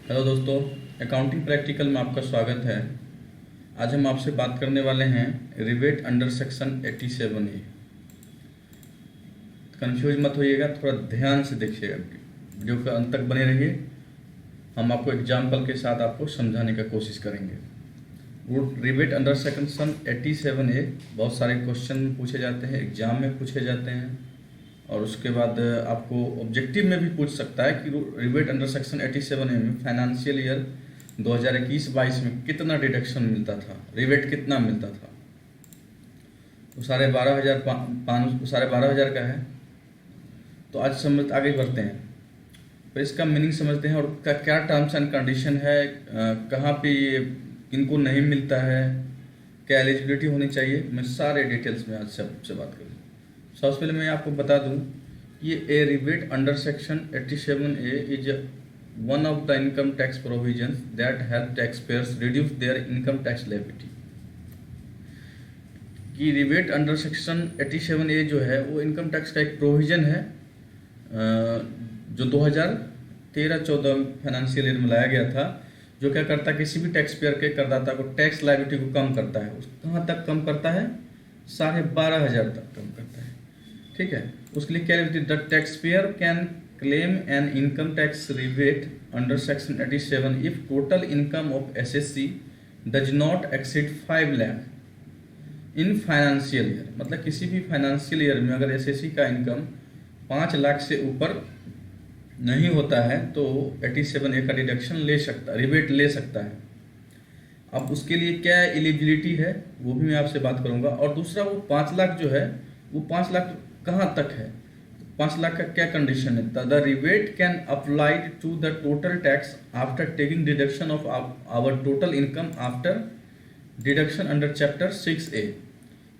Hello दोस्तों, accounting practical में आपका स्वागत है। आज हम आपसे बात करने वाले हैं rebate under section 87A। Confuse मत होइएगा, थोड़ा ध्यान से देखिएगा, वीडियो के अंत तक बने रहिए। हम आपको एग्जाम्पल के साथ आपको समझाने का कोशिश करेंगे। रिबेट अंडर सेक्शन 87A बहुत सारे क्वेश्चन पूछे जाते हैं, एग्जाम में पूछे जाते हैं और उसके बाद आपको ऑब्जेक्टिव में भी पूछ सकता है कि रिबेट अंडर सेक्शन 87A में फाइनेंशियल ईयर 2021-22 में कितना डिडक्शन मिलता था, रिबेट कितना मिलता था। तो 12,500 का है। तो आज समझ आगे बढ़ते हैं, तो इसका मीनिंग समझते हैं और क्या टर्म्स एंड कंडीशन है, कहाँ पे ये किनको नहीं मिलता है, क्या एलिजिबिलिटी होनी चाहिए। मैं सारे डिटेल्स में आज सबसे बात करूँ। सबसे पहले मैं आपको बता दूं, ये a rebate under section 87A is one of the income tax provisions that help tax payers reduce their income tax liability. कि रिबेट अंडर सेक्शन 87A जो है वो इनकम टैक्स का एक प्रोविजन है जो 2013-14 फाइनेंशियल ईयर में लाया गया था, जो क्या करता है किसी भी टैक्स पेयर के करदाता को टैक्स लायबिलिटी को कम करता है। कहाँ तक कम करता है? 12,500 तक कम करता है। ठीक है, उसके लिए क्या लिखती है? The tax payer can claim an income tax rebate under section 87 if total income of SSC does not exceed 5 lakh in financial year. मतलब किसी भी फाइनेंशियल ईयर में अगर एसएससी का इनकम 5 लाख से ऊपर नहीं होता है तो 87A का डिडक्शन ले सकता, रिबेट ले सकता है। अब उसके लिए क्या एलिजिबिलिटी है वो भी मैं आपसे बात करूंगा। और दूसरा, वो 5 लाख जो है वो 5 लाख कहाँ तक है? 5 लाख का क्या कंडीशन है? The rebate can applied to the total tax after taking deduction of our total income after deduction under chapter 6A।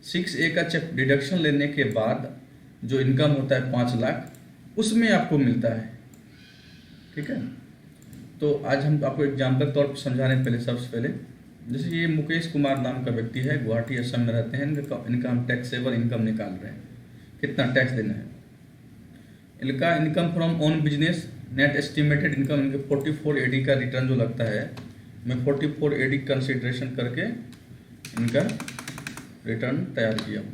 6A का डिडक्शन लेने के बाद जो इनकम होता है 5 लाख, उसमें आपको मिलता है। ठीक है, तो आज हम आपको एग्जाम्पल तौर पर समझाने पहले सबसे पहले, जैसे ये मुकेश कुमार नाम का व्यक्ति है, गुवाहाटी असम में रहते हैं। इनका हम टैक्सेबल इनकम निकाल रहे हैं, कितना टैक्स देना है। इनका income from own business net estimated income इनके 44AD का रिटर्न जो लगता है, मैं 44AD कंसिडरेशन करके इनका रिटर्न तैयार किया हूँ,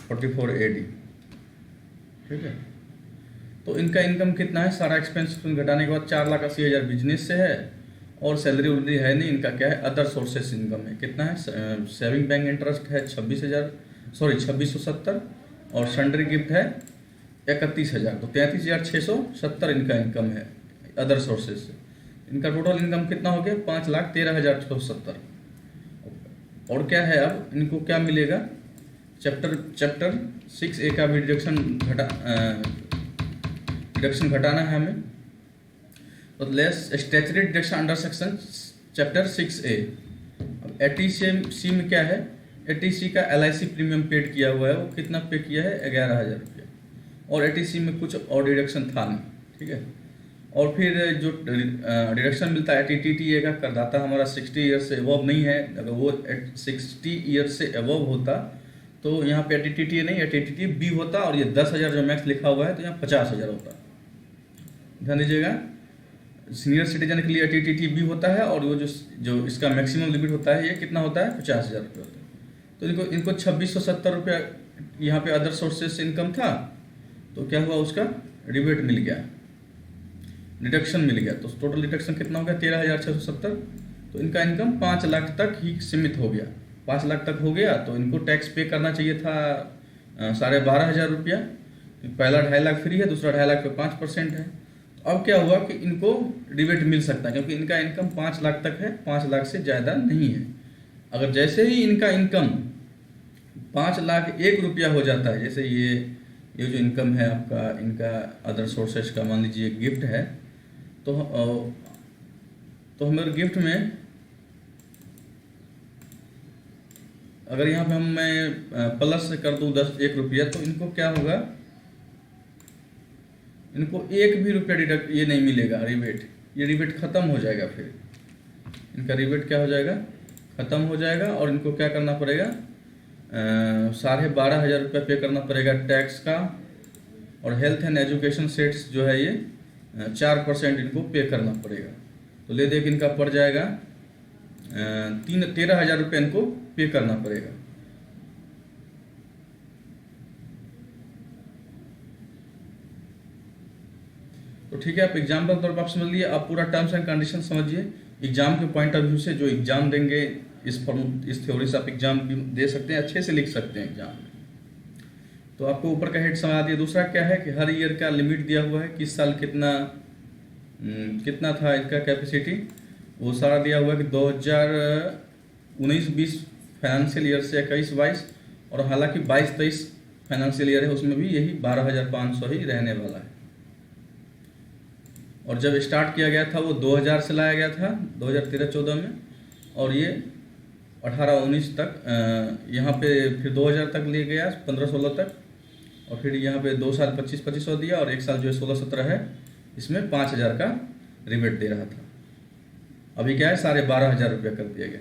44AD। ठीक है, तो इनका इनकम कितना है? सारा एक्सपेंस घटाने के बाद 4,80,000 बिजनेस से है और सैलरी उलरी है नहीं। इनका क्या है? अदर सोर्सेस इनकम है। कितना है? सेविंग बैंक इंटरेस्ट है 2670 और सन्ड्री गिफ्ट है 31,000, तो 33,670 इनका इनकम है अदर सोर्सेज से। इनका टोटल इनकम कितना हो गया? 5,13,670। और क्या है, अब इनको क्या मिलेगा? चैप्टर 6A का भी डिडक्शन घटाना है हमें, तो less statutory deduction under section chapter 6A। अब 80C में क्या है? 80C का LIC प्रीमियम पेड किया हुआ है, वो कितना पे किया है? 11,000 रुपया। और 80C में कुछ और डिडक्शन था नहीं। ठीक है, और फिर जो डिडक्शन मिलता है TTTA का, करदाता हमारा 60 ईयर से एबव नहीं है। अगर वो 60 ईयर से एबव होता तो यहाँ पे TTTA नहीं, TTTB होता, और ये 10,000 जो मैक्स लिखा हुआ है तो यहाँ 50,000 होता। ध्यान दीजिएगा, सीनियर सिटीजन के लिए TTTB होता है और वो जो इसका मैक्सिमम लिमिट होता है ये कितना होता है? 50,000 रुपये होता है। तो इनको 2670 रुपया यहाँ पे अदर सोर्सेज से इनकम था, तो क्या हुआ? उसका रिबेट मिल गया, डिडक्शन मिल गया। तो टोटल डिडक्शन कितना हो गया? 13,670। तो इनका इनकम 5 लाख तक ही सीमित हो गया। 5 लाख तक हो गया तो इनको टैक्स पे करना चाहिए था 12,500 रुपया। पहला 2.5 लाख फ्री है, दूसरा 2.5 लाख पे 5% है। तो अब क्या हुआ कि इनको रिबेट मिल सकता है क्योंकि इनका इनकम 5 लाख तक है, 5 लाख से ज़्यादा नहीं है। अगर जैसे ही इनका इनकम 5,01,000 हो जाता है, जैसे ये जो इनकम है आपका, इनका अदर सोर्सेज का मान लीजिए गिफ्ट है, तो हमारे गिफ्ट में अगर यहाँ पे मैं प्लस से कर दूँ 1 रुपया, तो इनको क्या होगा? इनको 1 भी रुपया डिडक्ट ये नहीं मिलेगा रिबेट, ये रिबेट ख़त्म हो जाएगा। फिर इनका रिबेट क्या हो जाएगा? ख़त्म हो जाएगा। और इनको क्या करना पड़ेगा? 12,500 रुपया पे करना पड़ेगा टैक्स का। और हेल्थ एंड एजुकेशन सेट्स जो है ये 4% इनको पे करना पड़ेगा। तो ले दे के इनका पड़ जाएगा 13,000 रुपये इनको पे करना पड़ेगा। तो ठीक है, आप एग्जाम्पल तौर पर आप समझ लिए। आप पूरा टर्म्स एंड कंडीशन समझिए एग्जाम के पॉइंट ऑफ व्यू से। जो एग्जाम देंगे इस थ्योरी से आप एग्जाम दे सकते हैं, अच्छे से लिख सकते हैं एग्जाम में। तो आपको ऊपर का हेड समझा दिया। दूसरा क्या है कि हर ईयर का लिमिट दिया हुआ है कि इस साल कितना था इसका कैपेसिटी, वो सारा दिया हुआ है कि 2019-20 फाइनेंशियल ईयर से 21-22, और हालांकि 22-23 फाइनेंशियल ईयर है उसमें भी यही 12,500 ही रहने वाला है। और जब स्टार्ट किया गया था वो 2000 से लाया गया था 2013-14 में, और ये 18-19 तक यहाँ पे फिर 2000 तक ले गया 15-16 तक, और फिर यहाँ पे 2 साल 25-25 दिया, और 1 साल जो है 16-17 है, इसमें 5,000 का रिबेट दे रहा था। अभी क्या है 12,500 रुपया कर दिया गया।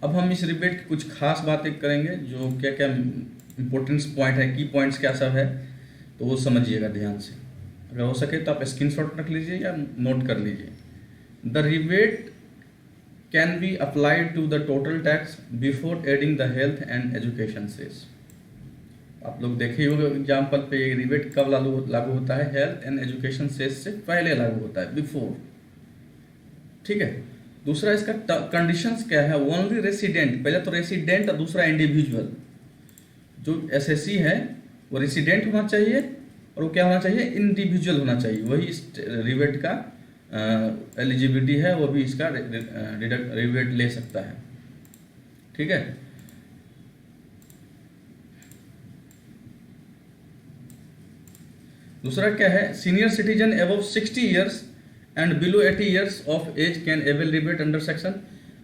अब हम इस रिबेट की कुछ खास बातें करेंगे, जो क्या क्या इम्पोर्टेंस पॉइंट है, की पॉइंट्स क्या सब है, तो वो समझिएगा ध्यान से। अगर हो सके तो आप स्क्रीनशॉट रख लीजिए या नोट कर लीजिए। The rebate can be applied to the total tax before adding the health and education cess. आप लोग देखे होंगे एग्जाम्पल पे, ये रिबेट कब लागू होता है, हेल्थ एंड एजुकेशन सेस से पहले लागू होता है, बिफोर। ठीक है। दूसरा इसका कंडीशंस क्या है, ओनली रेसिडेंट, पहले तो रेसिडेंट और दूसरा इंडिविजुअल। जो एसएससी है वो रेसिडेंट होना चाहिए, और वो क्या होना चाहिए, इंडिविजुअल होना चाहिए, वही इस रिबेट का एलिजिबिलिटी है, वो भी इसका रिबेट ले सकता है। ठीक है। दूसरा क्या है, senior citizen above 60 years and below 80 years of age can avail rebate under section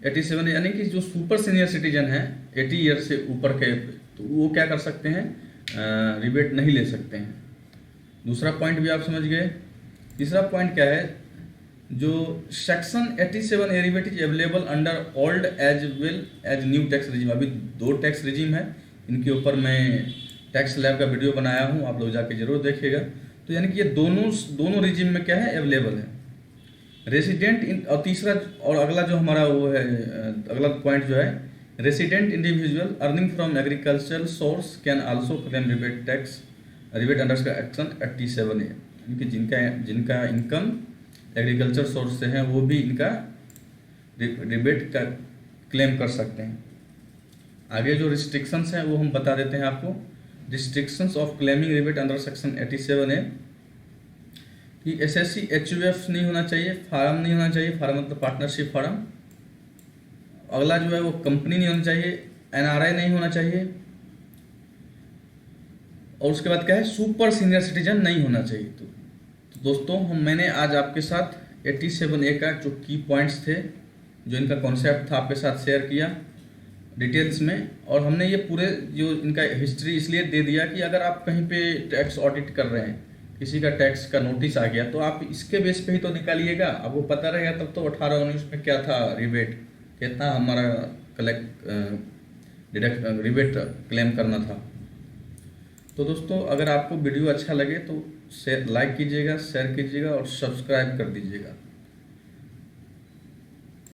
87, यानी कि जो सुपर सीनियर सिटीजन है 80 ईयर से ऊपर के, तो वो क्या कर सकते हैं, रिबेट नहीं ले सकते हैं। दूसरा पॉइंट भी आप समझ गए। तीसरा पॉइंट क्या है, जो section 87 A rebate is available under old as well as new tax regime. अभी 2 टैक्स रिजीम है, इनके ऊपर मैं टैक्स लैब का वीडियो बनाया हूँ, आप लोग जाके जरूर देखिएगा। तो यानी कि ये दोनों रिजीम में क्या है, अवेलेबल है रेसिडेंट। और तीसरा और अगला जो हमारा वो है, अगला पॉइंट जो है, resident individual earning from agricultural source can also claim rebate tax rebate under action 87 है। यानी कि जिनका इनकम एग्रीकल्चर सोर्स से है वो भी इनका रिबेट का क्लेम कर सकते हैं। आगे जो रिस्ट्रिक्शंस हैं वो हम बता देते हैं आपको। Restrictions of claiming rebate under section 87 है कि एसएससी एचयूएफ नहीं होना चाहिए, फार्म नहीं होना चाहिए, फार्म मतलब पार्टनरशिप फार्म। अगला जो है वो कंपनी नहीं होना चाहिए, एनआरआई नहीं होना चाहिए, और उसके बाद क्या है, सुपर सीनियर सिटीजन नहीं होना चाहिए। तो दोस्तों मैंने आज आपके साथ 87A का जो की पॉइंट्स थे, जो इनका कॉन्सेप्ट था, आपके साथ शेयर किया डिटेल्स में। और हमने ये पूरे जो इनका हिस्ट्री इसलिए दे दिया कि अगर आप कहीं पे टैक्स ऑडिट कर रहे हैं, किसी का टैक्स का नोटिस आ गया, तो आप इसके बेस पे ही तो निकालिएगा, आपको पता रहेगा तब तो 18-19 में क्या था रिबेट, कितना हमारा रिबेट क्लेम करना था। तो दोस्तों अगर आपको वीडियो अच्छा लगे तो लाइक कीजिएगा, शेयर कीजिएगा और सब्सक्राइब कर दीजिएगा।